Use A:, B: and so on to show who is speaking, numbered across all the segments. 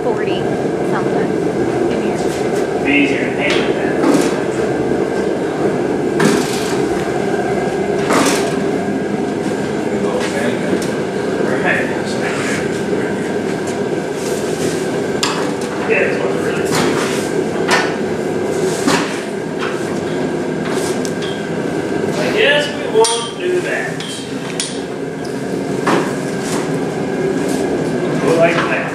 A: 40 something in here.
B: Be easier to handle that. Right. Yeah, this one's really sweet. I guess we won't do that. Go like that.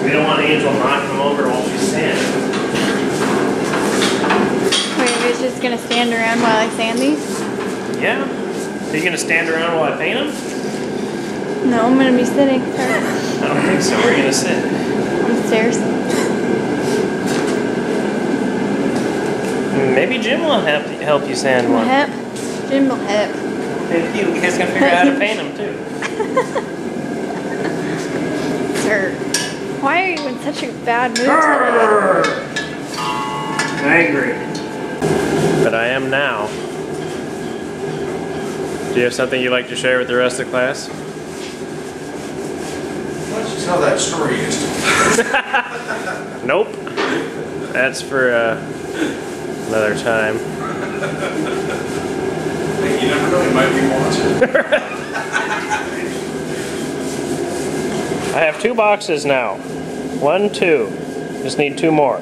B: We don't want Angel knocking them over while she's sanding.
A: Wait, are you just gonna stand around while I sand these?
B: Yeah. Are you gonna stand around while I paint them?
A: No, I'm gonna be sitting.
B: I don't think so. We're gonna sit.
A: On the stairs.
B: Maybe Jim will help you sand one.
A: Help. Jim will help.
B: Maybe you guys can figure out how to paint them too.
A: Sir, why are you in such a bad mood today?
B: Angry. But I am now. Do you have something you'd like to share with the rest of the class?
C: Why don't you tell that story yesterday?
B: Nope. That's for another time.
C: Hey, you never know, you might be watching.
B: I have 2 boxes now. 1, 2. Just need 2 more.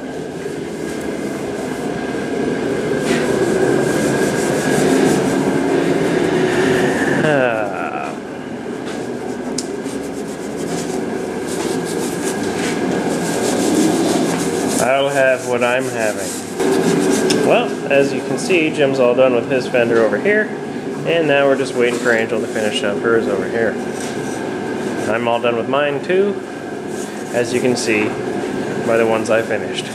B: I'll have what I'm having. Well, as you can see, Jim's all done with his fender over here, and now we're just waiting for Angel to finish up hers over here. I'm all done with mine too, as you can see by the ones I finished.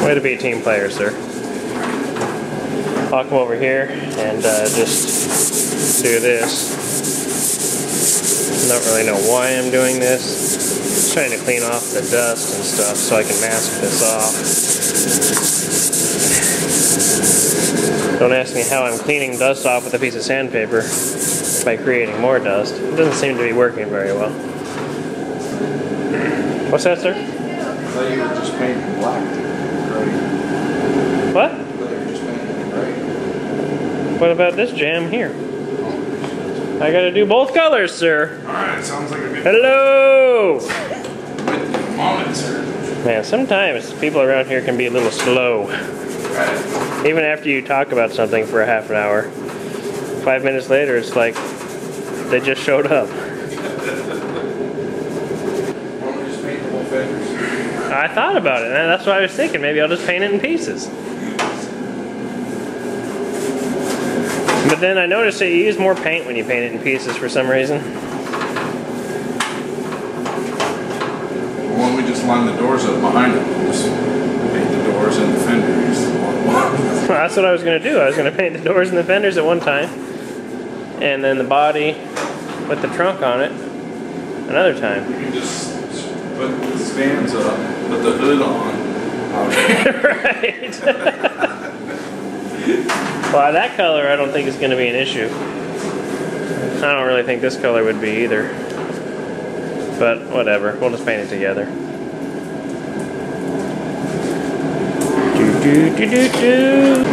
B: Way to be a team player, sir. I'll come over here and just do this. Don't really know why I'm doing this. Just trying to clean off the dust and stuff so I can mask this off. Don't ask me how I'm cleaning dust off with a piece of sandpaper by creating more dust. It doesn't seem to be working very well. What's that, sir?
C: I thought you were just painting black. Right.
B: What?
C: I thought you were just painting gray.
B: What about this jam here? I gotta do both colors, sir.
C: Alright, sounds like a good
B: Hello!
C: moment, sir.
B: Man, sometimes people around here can be a little slow.
C: Right.
B: Even after you talk about something for a half an hour. 5 minutes later, it's like they just showed up.
C: Why don't we just paint the whole fenders?
B: I thought about it, and that's what I was thinking. Maybe I'll just paint it in pieces. But then I noticed that you use more paint when you paint it in pieces for some reason.
C: Why don't we just line the doors up behind it? Just paint the doors and the fenders.
B: Well, that's what I was going to do. I was going to paint the doors and the fenders at one time. And then the body with the trunk on it another time.
C: You can just put the stands up, put the hood on.
B: Right. Well, that color I don't think is going to be an issue. I don't really think this color would be either. But whatever, we'll just paint it together. Do do do do do.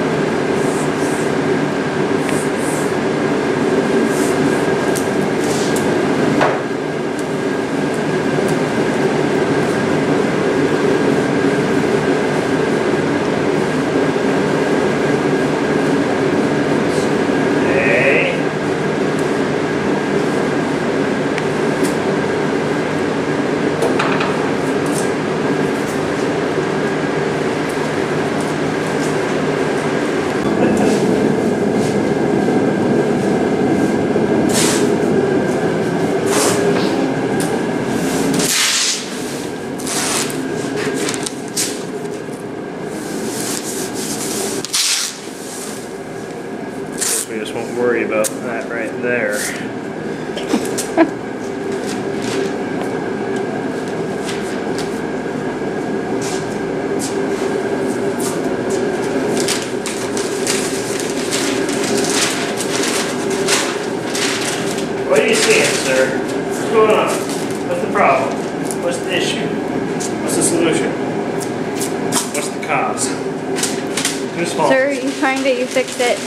B: going on? What's the problem? What's the issue? What's the solution? What's the cause? Whose fault?
A: Sir, you find it, you fix it.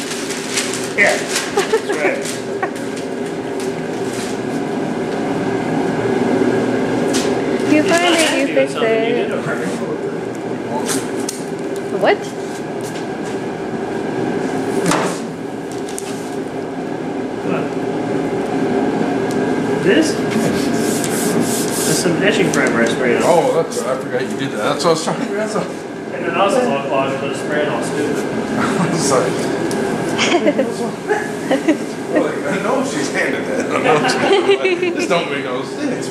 B: Here. That's right.
A: You find it, you fix
B: something you
A: it.
B: did over.
A: What?
B: What? This? There's some etching primer I sprayed on.
C: Oh, that's, I forgot you did that. That's what I was trying to figure out.
B: And then also all clogged, but it's spraying all stupid.
C: Sorry. Well, I know she's handed that. I know she's, this don't make no sense.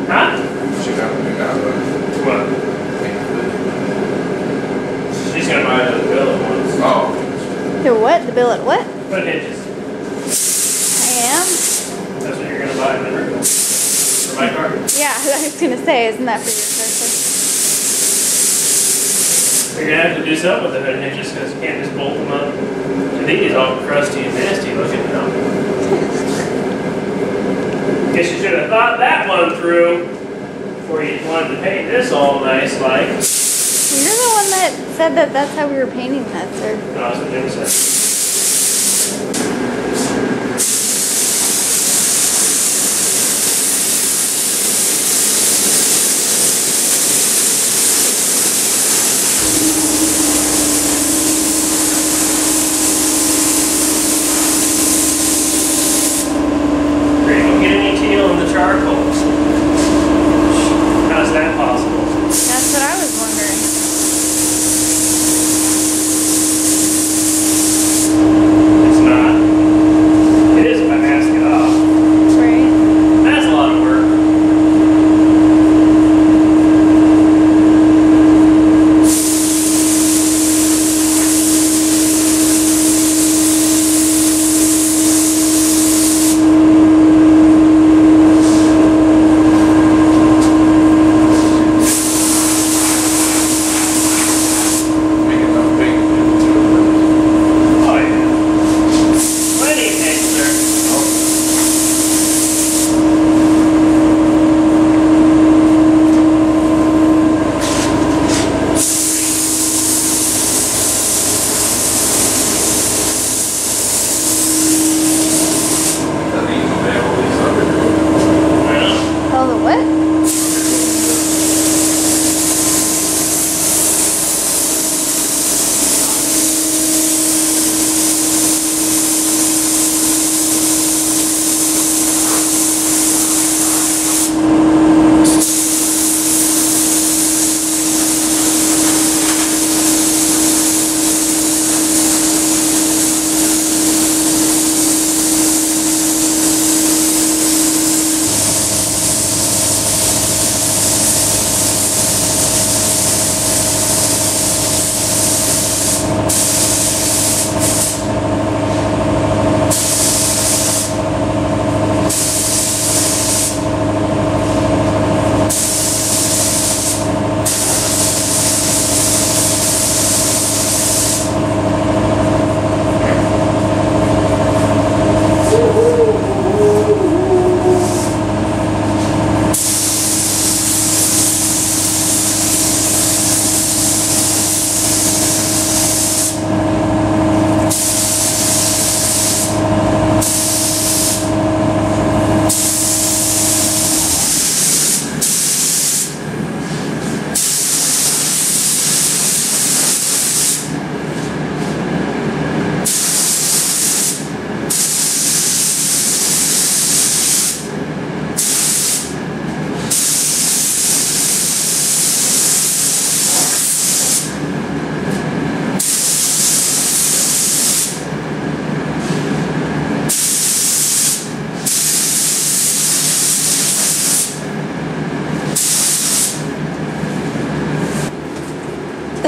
B: Huh?
C: She'd have to do that, but
B: What? She's gonna buy the billet once.
C: oh,
A: The what? The billet what?
B: Foot hinges.
A: I am?
B: That's what you're gonna buy, remember? For my car?
A: Yeah, I was gonna say, isn't that for your person?
B: You're gonna have to do something with the hood hinges because you can't just bolt them up. I think he's all crusty and nasty looking now. Guess you should have thought that one through before you wanted to paint this all nice like.
A: You're the one that said that that's how we were painting that, sir.
B: No, that's what Jim said. There you don't get any teal in the charcoals. How's that possible?
A: That's what I was wondering.
B: It's not.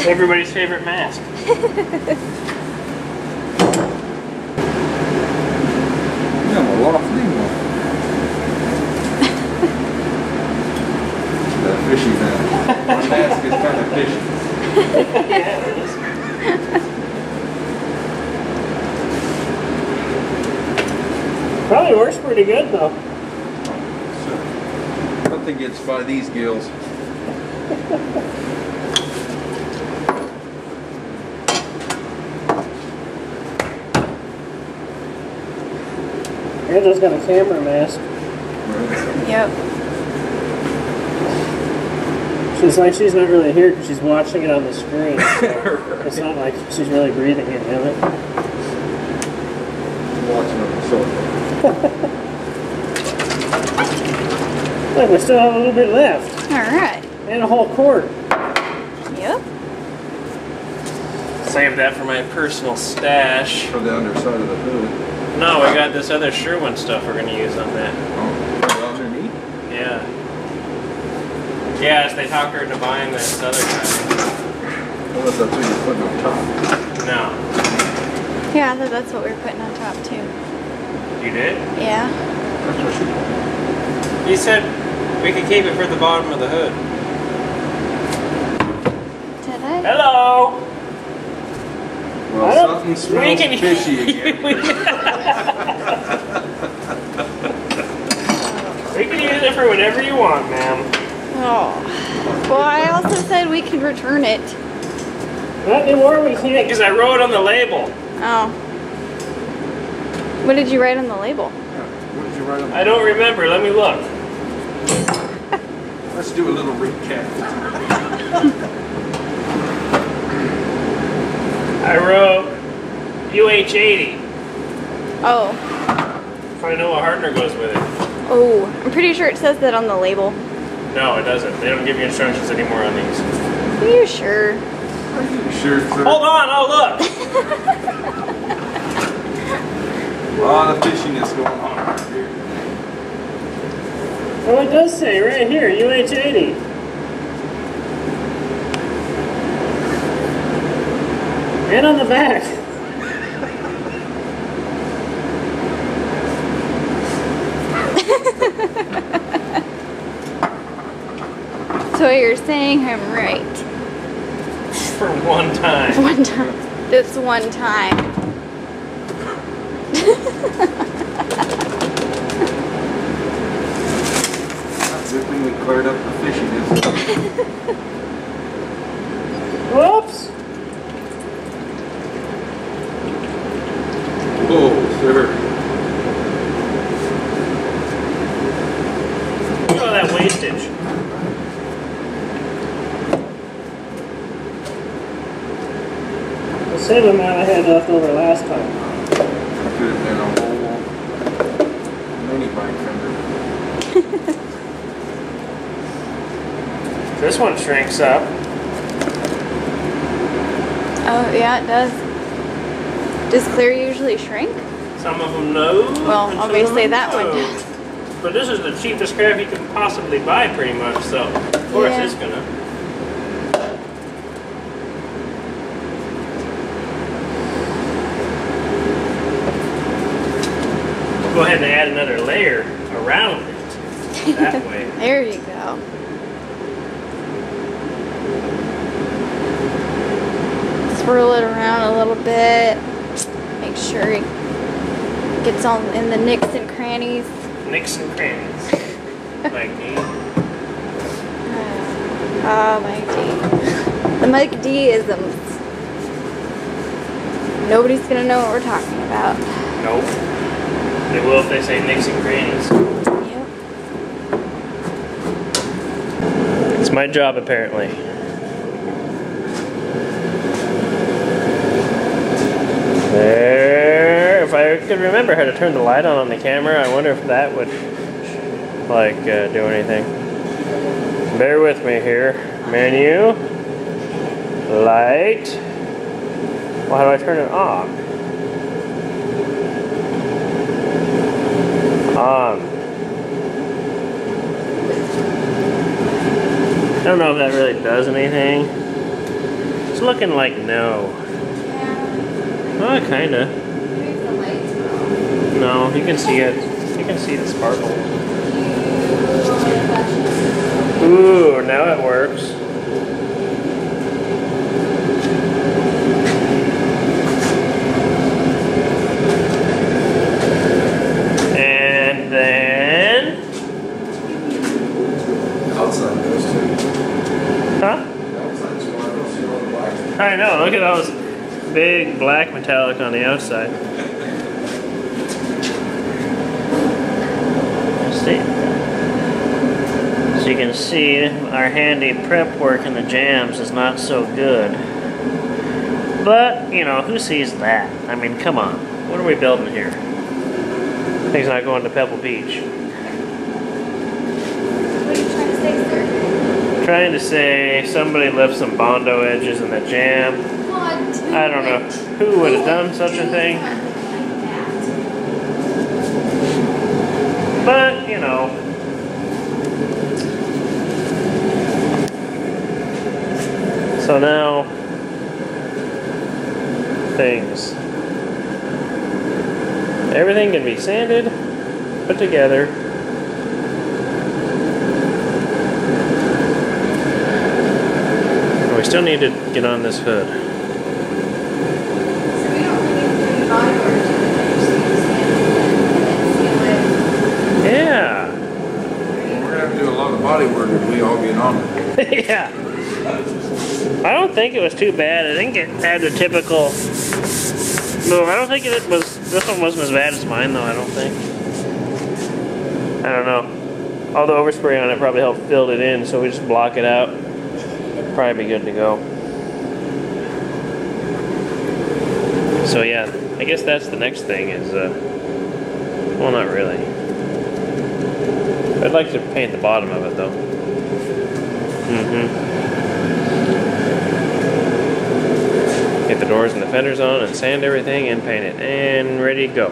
B: Everybody's favorite mask.
C: Yeah, I'm a lofty one. That fishy man. My mask is kind of fishy.
B: Yeah, it is. Probably works pretty good though.
C: So, nothing gets by these gills.
B: Angela's got a camera mask.
A: Yep.
B: She's like she's not really here because she's watching it on the screen. So it's not like she's really breathing in it.
C: I'm watching on the sofa.
B: Look, we still have a little bit left.
A: Alright.
B: And a whole quart.
A: Yep.
B: Save that for my personal stash.
C: For the underside of the hood.
B: No, we got this other Sherwin stuff we're going to use on that.
C: Oh, underneath?
B: Yeah. Yes, they talked her into buying this other kind.
C: Unless that's what you're putting on top.
B: No.
A: Yeah, I thought that's what we were putting on top too.
B: You did?
A: Yeah.
C: That's what she put.
B: You said we could keep it for the bottom of the hood.
A: Did I?
B: Hello!
C: Well, something smells fishy again.
B: We can use it for whatever you want, ma'am.
A: Oh. Well, I also said we could return it.
B: Not anymore, we can't, because I wrote on the label.
A: Oh. What did you write on the label?
C: What did you write on?
B: I don't remember, let me look.
C: Let's do a little recap.
B: I wrote UH80.
A: Oh.
B: If I know what hardener goes with it.
A: Oh. I'm pretty sure it says that on the label.
B: No, it doesn't. They don't give you instructions anymore on these.
A: Are you sure?
C: Are you sure, sir?
B: Hold on, oh look!
C: A lot of fishiness going on right here.
B: Oh, it does say right here, UH80. And on the back.
A: So you're saying I'm right.
B: For one time.
A: One time. This one time.
C: Good thing we cleared up the fishiness.
B: Whoops!
C: Oh, sir.
B: Look at all that wastage. The same amount I had left over last time.
C: That could have been a whole mini bike fender.
B: This one shrinks up.
A: Oh, yeah, it does. Does clear usually shrink?
B: Some of them no.
A: Well,
B: and some
A: obviously
B: of them
A: that one
B: no.
A: does.
B: But this is the cheapest crap you can possibly buy, pretty much. So, of course,
A: Yeah.
B: it's gonna. We'll go ahead and add another layer around it. That way.
A: There you go. Swirl it around a little bit. Make sure it gets all in the nicks and crannies.
B: Nicks and crannies. Like me.
A: Oh, Mike D. The Mike D-isms. Nobody's gonna know what we're talking about.
B: Nope. They will if they say nicks and crannies.
A: Yep.
B: It's my job, apparently. There. If I could remember how to turn the light on the camera, I wonder if that would, like, do anything. Bear with me here. Menu. Light. Well, how do I turn it on? On. I don't know if that really does anything. It's looking like no. Oh, kinda.
A: Maybe the lights will.
B: No, you can see it. You can see the sparkle. Ooh, now it works. And then...
C: Outside goes too.
B: Huh?
C: Outside's going, I don't see all the black.
B: I know, look at all this big black metallic on the outside. See? So you can see our handy prep work in the jams is not so good. But, you know, who sees that? I mean, come on. What are we building here? Thing's not going to Pebble Beach.
A: What are you trying to say, sir?
B: Trying to say somebody left some Bondo edges in the jam. I don't know who would have done such a thing. But, you know. So now, things. Everything can be sanded, put together. And we still need to get on this hood.
A: So we don't really need to do any body work to it. Just need to stand it and seal it.
B: Yeah.
C: We're gonna have to do a lot of body work if we all get on it.
B: Yeah. I don't think it was too bad. I think it had the typical... No, I don't think it was... This one wasn't as bad as mine, though, I don't think. I don't know. All the overspray on it probably helped fill it in, so we just block it out. Probably be good to go. So yeah, I guess that's the next thing is... well, not really. I'd like to paint the bottom of it, though. Get the doors and the fenders on and sand everything and paint it and ready to go.